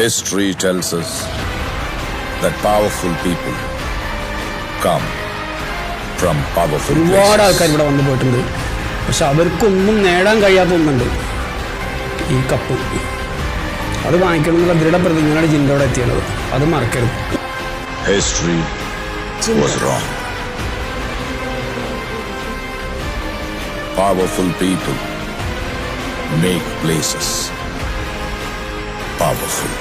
History tells us that powerful people come from powerful ഒരുപാട് ആൾക്കാർ places. ഇവിടെ വന്നു പോയിട്ടുണ്ട്. പക്ഷെ അവർക്കൊന്നും നേടാൻ കഴിയാത്ത ഒന്നുണ്ട്, ഈ കപ്പ്. അത് വാങ്ങിക്കണം എന്നുള്ള ദൃഢപ്രതിജ്ഞയാണ് ജിൻഡോടെ എത്തിയത്. അത് മറക്കരുത്. History was wrong. Powerful people make places powerful.